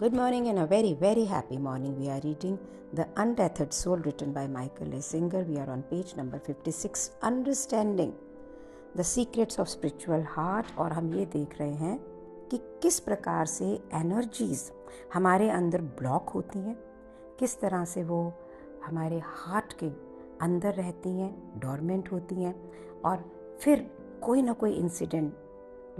Good morning and a very, very happy morning. We are reading The Untethered Soul written by Michael A. Singer. We are on page number 56, Understanding the Secrets of Spiritual Heart. और हम ये देख रहे हैं कि किस प्रकार से एनर्जीज हमारे अंदर ब्लॉक होती हैं, किस तरह से वो हमारे हार्ट के अंदर रहती हैं, डोरमेंट होती हैं, और फिर कोई ना कोई इंसिडेंट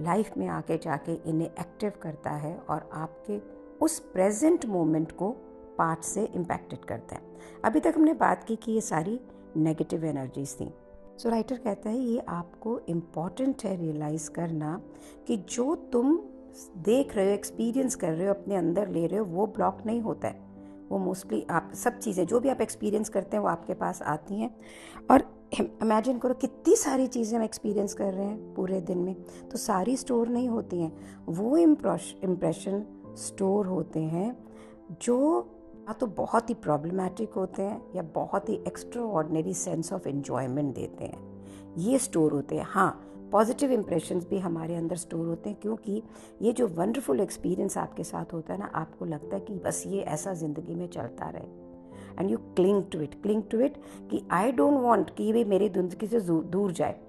लाइफ में आके जाके इन्हें एक्टिव करता है और आपके उस प्रेजेंट मोमेंट को पार्ट से इम्पैक्टेड करता है। अभी तक हमने बात की कि ये सारी नेगेटिव एनर्जीज थी। सो राइटर कहता है ये आपको इम्पॉर्टेंट है रियलाइज़ करना कि जो तुम देख रहे हो, एक्सपीरियंस कर रहे हो, अपने अंदर ले रहे हो, वो ब्लॉक नहीं होता है। वो मोस्टली आप सब चीज़ें जो भी आप एक्सपीरियंस करते हैं वो आपके पास आती हैं। और इमेजिन करो कितनी सारी चीज़ें हम एक्सपीरियंस कर रहे हैं पूरे दिन में, तो सारी स्टोर नहीं होती हैं। वो इम्प्रेशन स्टोर होते हैं जो या तो बहुत ही प्रॉब्लमैटिक होते हैं या बहुत ही extraordinary sense of enjoyment देते हैं, ये स्टोर होते हैं। हाँ, पॉजिटिव इम्प्रेशंस भी हमारे अंदर स्टोर होते हैं, क्योंकि ये जो वंडरफुल एक्सपीरियंस आपके साथ होता है ना, आपको लगता है कि बस ये ऐसा ज़िंदगी में चलता रहे, and you cling to it कि आई डोंट वांट कि ये मेरी ज़िंदगी से दूर जाए।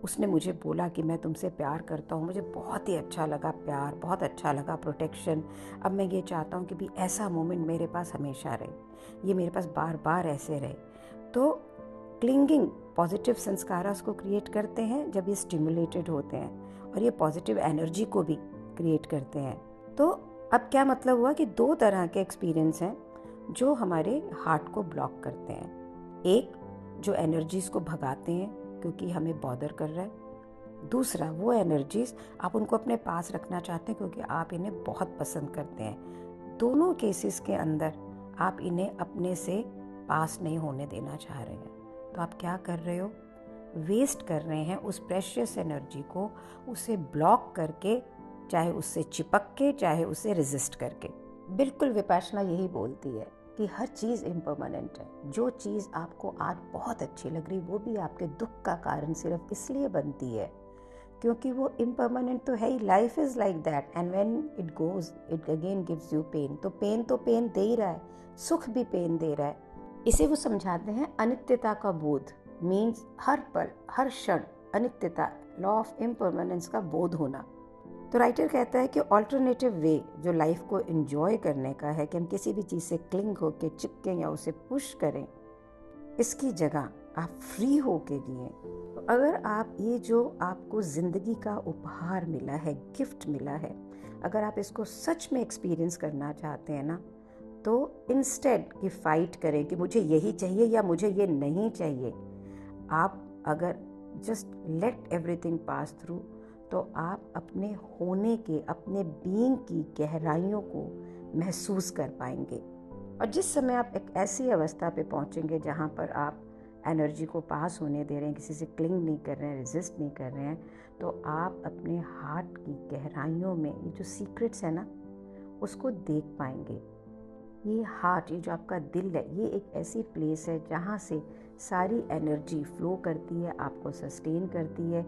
उसने मुझे बोला कि मैं तुमसे प्यार करता हूँ, मुझे बहुत ही अच्छा लगा प्यार, बहुत अच्छा लगा प्रोटेक्शन। अब मैं ये चाहता हूँ कि भी ऐसा मोमेंट मेरे पास हमेशा रहे, ये मेरे पास बार बार ऐसे रहे। तो क्लिंगिंग पॉजिटिव संस्कारास को क्रिएट करते हैं जब ये स्टिमुलेटेड होते हैं, और ये पॉजिटिव एनर्जी को भी क्रिएट करते हैं। तो अब क्या मतलब हुआ कि दो तरह के एक्सपीरियंस हैं जो हमारे हार्ट को ब्लॉक करते हैं। एक जो एनर्जीज को भगाते हैं क्योंकि हमें बॉदर कर रहा है, दूसरा वो एनर्जीज आप उनको अपने पास रखना चाहते हैं क्योंकि आप इन्हें बहुत पसंद करते हैं। दोनों केसेस के अंदर आप इन्हें अपने से पास नहीं होने देना चाह रहे हैं। तो आप क्या कर रहे हो? वेस्ट कर रहे हैं उस प्रेशियस एनर्जी को, उसे ब्लॉक करके, चाहे उससे चिपक के, चाहे उसे रेजिस्ट करके। बिल्कुल विपाशना यही बोलती है कि हर चीज़ इम्परमानेंट है। जो चीज़ आपको आज बहुत अच्छी लग रही, वो भी आपके दुख का कारण सिर्फ इसलिए बनती है क्योंकि वो इम्परमानेंट तो है ही। Life is like that, and when it goes it again gives you pain. तो पेन दे ही रहा है, सुख भी पेन दे रहा है। इसे वो समझाते हैं अनित्यता का बोध। मीन्स हर पल, हर क्षण अनित्यता, लॉ ऑफ इम्परमानेंस का बोध होना। तो राइटर कहता है कि ऑल्टरनेटिव वे जो लाइफ को एंजॉय करने का है कि हम किसी भी चीज़ से क्लिंग होके चिपकें या उसे पुश करें, इसकी जगह आप फ्री होके जिएं। तो अगर आप ये जो आपको ज़िंदगी का उपहार मिला है, गिफ्ट मिला है, अगर आप इसको सच में एक्सपीरियंस करना चाहते हैं ना, तो इंस्टेड कि फाइट करें कि मुझे यही चाहिए या मुझे ये नहीं चाहिए, आप अगर just let everything pass through, तो आप अपने होने के, अपने बीइंग की गहराइयों को महसूस कर पाएंगे। और जिस समय आप एक ऐसी अवस्था पे पहुंचेंगे जहां पर आप एनर्जी को पास होने दे रहे हैं, किसी से क्लिंग नहीं कर रहे हैं, रेजिस्ट नहीं कर रहे हैं, तो आप अपने हार्ट की गहराइयों में ये जो सीक्रेट्स है ना, उसको देख पाएंगे। ये हार्ट, ये जो आपका दिल है, ये एक ऐसी प्लेस है जहाँ से सारी एनर्जी फ्लो करती है, आपको सस्टेन करती है।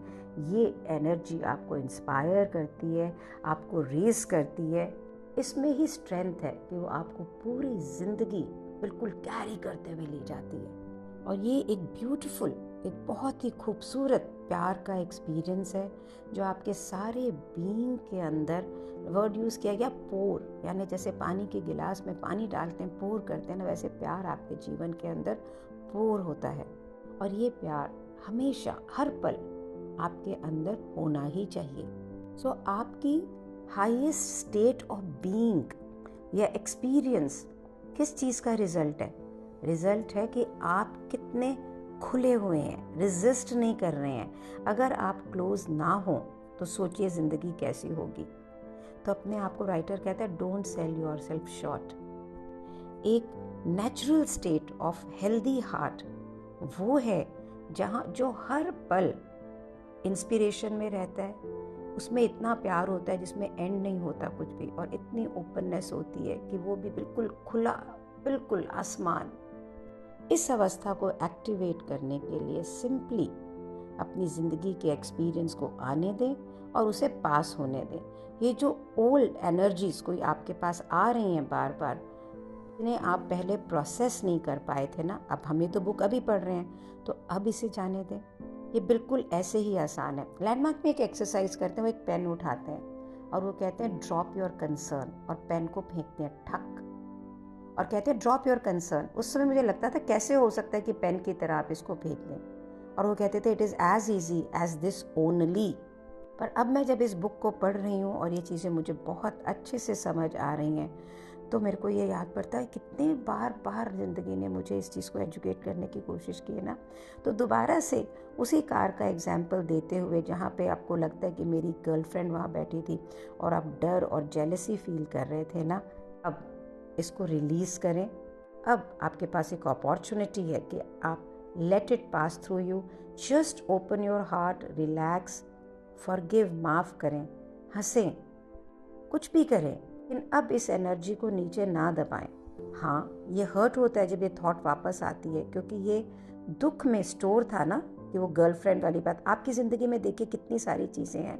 ये एनर्जी आपको इंस्पायर करती है, आपको रेस करती है। इसमें ही स्ट्रेंथ है कि वो आपको पूरी ज़िंदगी बिल्कुल कैरी करते हुए ले जाती है। और ये एक ब्यूटीफुल, एक बहुत ही खूबसूरत प्यार का एक्सपीरियंस है जो आपके सारे बीइंग के अंदर, वर्ड यूज़ किया गया पोर, यानी जैसे पानी के गिलास में पानी डालते हैं, पोर करते हैं ना, वैसे प्यार आपके जीवन के अंदर पोर होता है। और ये प्यार हमेशा, हर पल आपके अंदर होना ही चाहिए। सो आपकी हाईएस्ट स्टेट ऑफ बीइंग या एक्सपीरियंस किस चीज़ का रिजल्ट है? रिजल्ट है कि आप कितने खुले हुए हैं, रेजिस्ट नहीं कर रहे हैं। अगर आप क्लोज ना हो तो सोचिए ज़िंदगी कैसी होगी। तो अपने आप को, राइटर कहता है, डोंट सेल योरसेल्फ शॉर्ट। एक natural state of healthy heart वो है जहाँ जो हर पल इंस्पिरेशन में रहता है, उसमें इतना प्यार होता है जिसमें एंड नहीं होता कुछ भी, और इतनी ओपननेस होती है कि वो भी बिल्कुल खुला, बिल्कुल आसमान। इस अवस्था को एक्टिवेट करने के लिए सिंपली अपनी ज़िंदगी के एक्सपीरियंस को आने दें और उसे पास होने दें। ये जो ओल्ड एनर्जीज कोई आपके पास आ रही हैं बार बार, जिन्हें आप पहले प्रोसेस नहीं कर पाए थे ना, अब हम ये तो बुक अभी पढ़ रहे हैं, तो अब इसे जाने दें। ये बिल्कुल ऐसे ही आसान है। लैंडमार्क में एक एक्सरसाइज करते हैं, वो एक पेन उठाते हैं और वो कहते हैं ड्रॉप योर कंसर्न, और पेन को फेंकते हैं ठक, और कहते हैं ड्रॉप योर कंसर्न। उस समय मुझे लगता था कैसे हो सकता है कि पेन की तरह आप इसको फेंक दें, और वो कहते थे it is as easy as this only. पर अब मैं जब इस बुक को पढ़ रही हूँ और ये चीज़ें मुझे बहुत अच्छे से समझ आ रही हैं, तो मेरे को ये याद पड़ता है कितने बार ज़िंदगी ने मुझे इस चीज़ को एजुकेट करने की कोशिश की है ना। तो दोबारा से उसी कार का एग्जाम्पल देते हुए, जहाँ पे आपको लगता है कि मेरी गर्लफ्रेंड वहाँ बैठी थी और आप डर और जेलसी फील कर रहे थे ना, अब इसको रिलीज़ करें। अब आपके पास एक अपॉर्चुनिटी है कि आप late it pass through you. Just open your heart, relax, forgive, माफ़ करें, हंसें, कुछ भी करें, लेकिन अब इस एनर्जी को नीचे ना दबाएं। हाँ, ये हर्ट होता है जब ये थॉट वापस आती है, क्योंकि ये दुख में स्टोर था ना, कि वो गर्लफ्रेंड वाली बात। आपकी ज़िंदगी में देखिए कितनी सारी चीज़ें हैं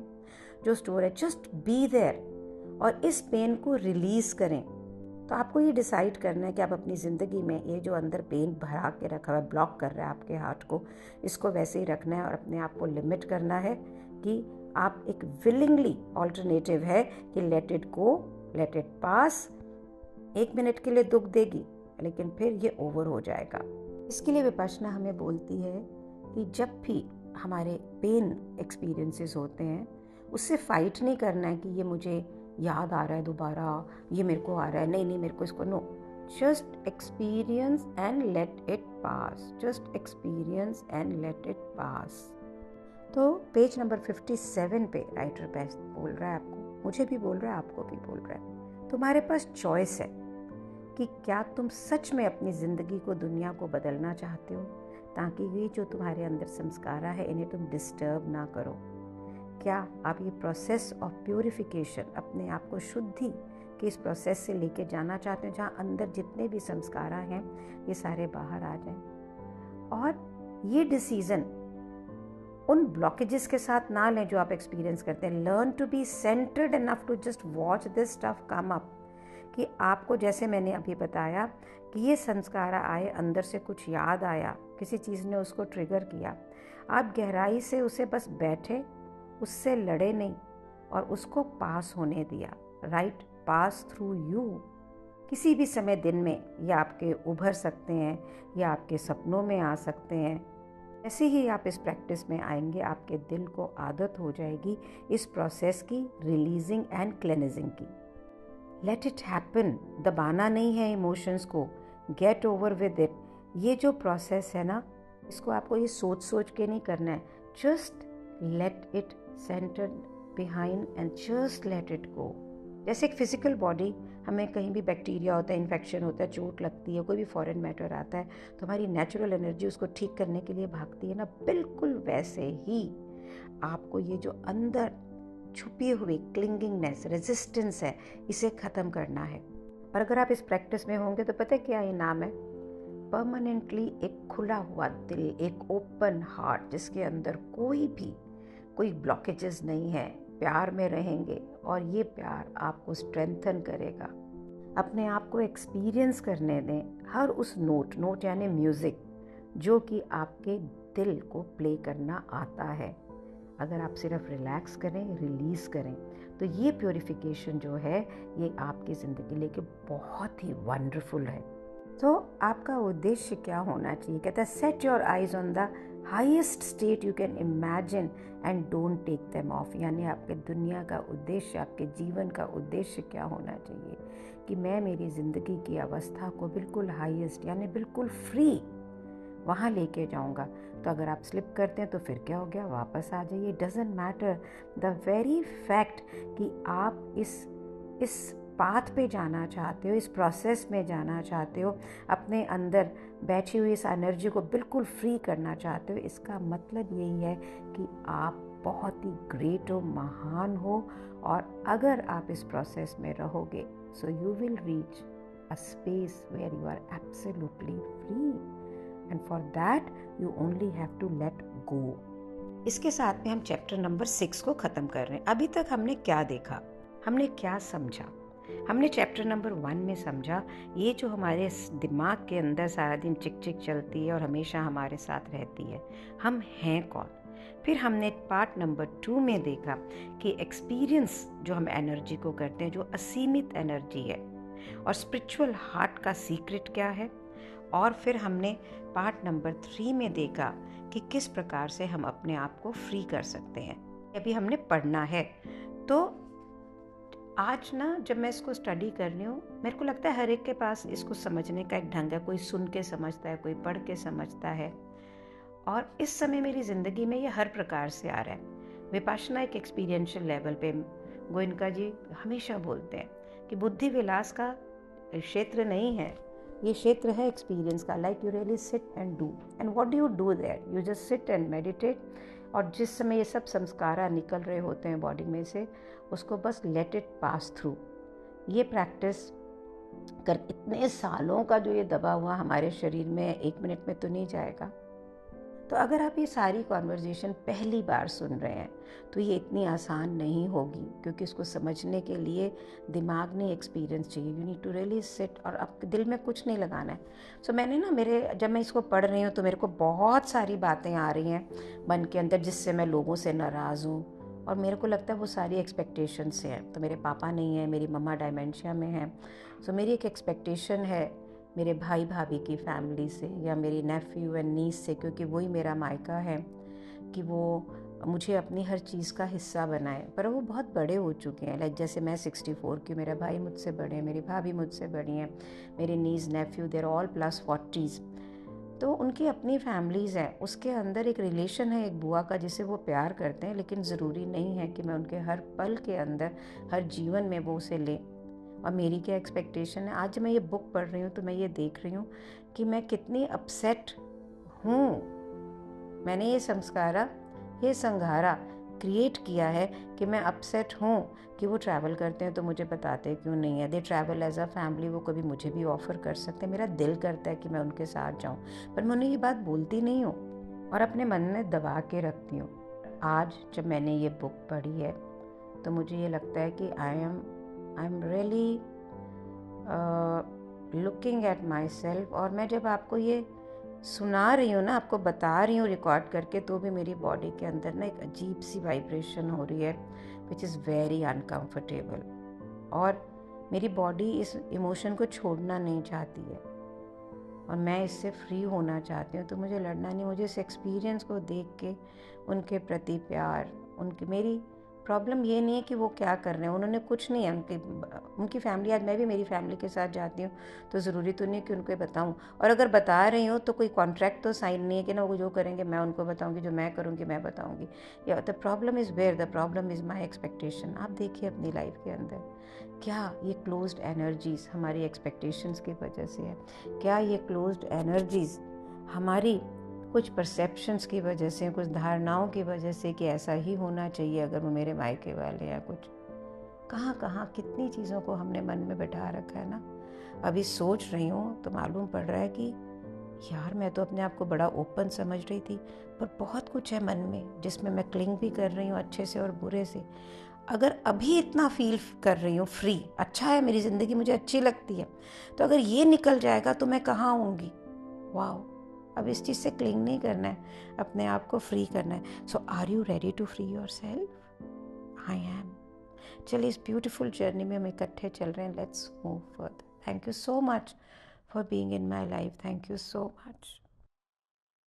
जो स्टोर है। जस्ट बी देयर और इस पेन को रिलीज़ करें। तो आपको ये डिसाइड करना है कि आप अपनी ज़िंदगी में ये जो अंदर पेन भरा के रखा हुआ है, ब्लॉक कर रहा है आपके हार्ट को, इसको वैसे ही रखना है और अपने आप को लिमिट करना है कि आप एक विलिंगली ऑल्टरनेटिव है कि let it go, late it pass. 1 minute के लिए दुख देगी, लेकिन फिर ये ओवर हो जाएगा। इसके लिए विपश्यना हमें बोलती है कि जब भी हमारे पेन एक्सपीरियंसेस होते हैं, उससे फाइट नहीं करना है कि ये मुझे याद आ रहा है दोबारा, ये मेरे को आ रहा है, नहीं मेरे को इसको, no, just experience and let it pass, just experience and let it pass. तो पेज नंबर 57 पे राइटर बेस्ट बोल रहा है आपको, मुझे भी बोल रहा है, आपको भी बोल रहा है, तुम्हारे पास चॉइस है कि क्या तुम सच में अपनी ज़िंदगी को, दुनिया को बदलना चाहते हो, ताकि ये जो तुम्हारे अंदर संस्कार है इन्हें तुम डिस्टर्ब ना करो। क्या आप ये प्रोसेस ऑफ प्यूरिफिकेशन, अपने आप को शुद्धि के इस प्रोसेस से लेके जाना चाहते हो, जहाँ अंदर जितने भी संस्कार हैं ये सारे बाहर आ जाएं। और ये डिसीजन उन ब्लॉकेजेस के साथ ना लें जो आप एक्सपीरियंस करते हैं। Learn to be centered enough to just watch this stuff come up, कि आपको, जैसे मैंने अभी बताया, कि ये संस्कार आए, अंदर से कुछ याद आया, किसी चीज़ ने उसको ट्रिगर किया, आप गहराई से उसे बस बैठे, उससे लड़े नहीं और उसको पास होने दिया। Right, pass through you. किसी भी समय दिन में ये आपके उभर सकते हैं या आपके सपनों में आ सकते हैं। ऐसे ही आप इस प्रैक्टिस में आएंगे, आपके दिल को आदत हो जाएगी इस प्रोसेस की, रिलीजिंग एंड क्लेंजिंग की। लेट इट हैपन, दबाना नहीं है इमोशंस को, गेट ओवर विद इट। ये जो प्रोसेस है ना, इसको आपको ये सोच सोच के नहीं करना है, just let it centre behind and just let it go. जैसे एक फिजिकल बॉडी, हमें कहीं भी बैक्टीरिया होता है, इन्फेक्शन होता है, चोट लगती है, कोई भी फॉरेन मैटर आता है, तो हमारी नेचुरल एनर्जी उसको ठीक करने के लिए भागती है ना, बिल्कुल वैसे ही आपको ये जो अंदर छुपी हुई क्लिंगिंगनेस, रेजिस्टेंस है, इसे ख़त्म करना है। और अगर आप इस प्रैक्टिस में होंगे तो पता है क्या इनाम है? परमानेंटली एक खुला हुआ दिल, एक ओपन हार्ट, जिसके अंदर कोई ब्लॉकेजेस नहीं है, प्यार में रहेंगे और ये प्यार आपको स्ट्रेंथन करेगा। अपने आप को एक्सपीरियंस करने दें हर उस नोट यानी म्यूज़िक, जो कि आपके दिल को प्ले करना आता है। अगर आप सिर्फ रिलैक्स करें, रिलीज़ करें, तो ये प्योरिफिकेशन जो है ये आपकी ज़िंदगी लेके बहुत ही वंडरफुल है। तो आपका उद्देश्य क्या होना चाहिए? कहता है set your eyes on the highest state you can imagine and don't take them off. यानी आपके दुनिया का उद्देश्य, आपके जीवन का उद्देश्य क्या होना चाहिए कि मैं मेरी ज़िंदगी की अवस्था को बिल्कुल हाईएस्ट यानी बिल्कुल फ्री वहाँ लेके जाऊँगा। तो अगर आप स्लिप करते हैं तो फिर क्या हो गया, वापस आ जाइए, doesn't matter. The very fact कि आप इस पाथ पे जाना चाहते हो, इस प्रोसेस में जाना चाहते हो, अपने अंदर बैठी हुई इस एनर्जी को बिल्कुल फ्री करना चाहते हो, इसका मतलब यही है कि आप बहुत ही ग्रेट हो, महान हो। और अगर आप इस प्रोसेस में रहोगे, so you will reach a space where you are absolutely free, and for that you only have to let go. इसके साथ में हम चैप्टर नंबर 6 को ख़त्म कर रहे हैं। अभी तक हमने क्या देखा, हमने क्या समझा? हमने चैप्टर नंबर 1 में समझा ये जो हमारे दिमाग के अंदर सारा दिन चिक चिक चलती है और हमेशा हमारे साथ रहती है, हम हैं कौन। फिर हमने पार्ट नंबर 2 में देखा कि एक्सपीरियंस जो हम एनर्जी को करते हैं, जो असीमित एनर्जी है, और स्पिरिचुअल हार्ट का सीक्रेट क्या है। और फिर हमने पार्ट नंबर 3 में देखा कि किस प्रकार से हम अपने आप को फ्री कर सकते हैं। अभी हमने पढ़ना है। तो आज ना जब मैं इसको स्टडी कर रही हूँ, मेरे को लगता है हर एक के पास इसको समझने का एक ढंग है। कोई सुन के समझता है, कोई पढ़ के समझता है। और इस समय मेरी ज़िंदगी में ये हर प्रकार से आ रहा है। विपाशना एक एक्सपीरियंशियल लेवल पे गोयनका जी हमेशा बोलते हैं कि बुद्धि विलास का क्षेत्र नहीं है, ये क्षेत्र है एक्सपीरियंस का। Like you really sit and do, and what do you do their? You just sit and meditate. और जिस समय ये सब संस्कार निकल रहे होते हैं बॉडी में से, उसको बस लेट इट पास थ्रू। ये प्रैक्टिस कर इतने सालों का जो ये दबा हुआ हमारे शरीर में 1 मिनट में तो नहीं जाएगा। तो अगर आप ये सारी कॉन्वर्जेशन पहली बार सुन रहे हैं तो ये इतनी आसान नहीं होगी, क्योंकि इसको समझने के लिए दिमाग नहीं, एक्सपीरियंस चाहिए। You need to really sit, और आपके दिल में कुछ नहीं लगाना है। सो मैंने ना जब मैं इसको पढ़ रही हूँ तो मेरे को बहुत सारी बातें आ रही हैं मन के अंदर, जिससे मैं लोगों से नाराज़ हूँ। और मेरे को लगता है वो सारी एक्सपेक्टेशन से हैं। तो मेरे पापा नहीं है, मेरी मम्मा डायमेंशिया में है। सो मेरी एक एक्सपेक्टेशन है मेरे भाई भाभी की फैमिली से, या मेरी नेफ्यू एंड नीस से, क्योंकि वही मेरा मायका है, कि वो मुझे अपनी हर चीज़ का हिस्सा बनाए। पर वो बहुत बड़े हो चुके हैं। लाइक जैसे मैं 64 की, मेरा भाई मुझसे बड़े हैं, मेरी भाभी मुझसे बड़ी हैं, मेरे नीस नेफ्यू देर ऑल +40s। तो उनकी अपनी फैमिलीज़ हैं। उसके अंदर एक रिलेशन है एक बुआ का, जिसे वो प्यार करते हैं, लेकिन ज़रूरी नहीं है कि मैं उनके हर पल के अंदर, हर जीवन में वो उसे लें। और मेरी क्या एक्सपेक्टेशन है। आज मैं ये बुक पढ़ रही हूँ तो मैं ये देख रही हूँ कि मैं कितनी अपसेट हूँ। मैंने ये संघारा क्रिएट किया है कि मैं अपसेट हूँ कि वो ट्रैवल करते हैं तो मुझे बताते क्यों नहीं है। They travel as a family, वो कभी मुझे भी ऑफ़र कर सकते हैं। मेरा दिल करता है कि मैं उनके साथ जाऊँ, पर मैं उन्हें ये बात बोलती नहीं हूँ और अपने मन में दबा के रखती हूँ। आज जब मैंने ये बुक पढ़ी है तो मुझे ये लगता है कि I am really looking at my self. और मैं जब आपको ये सुना रही हूँ ना, आपको बता रही हूँ रिकॉर्ड करके, तो भी मेरी बॉडी के अंदर ना एक अजीब सी वाइब्रेशन हो रही है, विच इज़ वेरी अनकम्फर्टेबल। और मेरी बॉडी इस इमोशन को छोड़ना नहीं चाहती है और मैं इससे फ्री होना चाहती हूँ। तो मुझे लड़ना नहीं, मुझे इस एक्सपीरियंस को देख के उनके प्रति प्यार, मेरी प्रॉब्लम ये नहीं है कि वो क्या कर रहे हैं, उन्होंने कुछ नहीं है। उनकी फैमिली, आज मैं भी मेरी फैमिली के साथ जाती हूँ तो ज़रूरी तो नहीं कि उनको बताऊँ। और अगर बता रही हूँ तो कोई कॉन्ट्रैक्ट तो साइन नहीं है कि ना वो जो करेंगे मैं उनको बताऊँगी, जो मैं करूँगी मैं बताऊँगी। या the problem is where, the problem is my expectation. आप देखिए अपनी लाइफ के अंदर, क्या ये क्लोज्ड एनर्जीज़ हमारी एक्सपेक्टेशंस की वजह से है? क्या ये क्लोज्ड एनर्जीज़ हमारी कुछ परसेप्शंस की वजह से, कुछ धारणाओं की वजह से कि ऐसा ही होना चाहिए अगर वो मेरे मायके वाले या कुछ, कहाँ कितनी चीज़ों को हमने मन में बैठा रखा है ना। अभी सोच रही हूँ तो मालूम पड़ रहा है कि यार मैं तो अपने आप को बड़ा ओपन समझ रही थी, पर बहुत कुछ है मन में जिसमें मैं क्लिंग भी कर रही हूँ अच्छे से और बुरे से। अगर अभी इतना फील कर रही हूँ फ्री, अच्छा है, मेरी ज़िंदगी मुझे अच्छी लगती है, तो अगर ये निकल जाएगा तो मैं कहाँ होंगी। वाह, अब इस चीज़ से क्लिंग नहीं करना है, अपने आप को फ्री करना है। So are you ready to free yourself? I am. चलिए इस ब्यूटीफुल जर्नी में हम इकट्ठे चल रहे हैं। Let's move further. Thank you so much for being in my life. Thank you so much.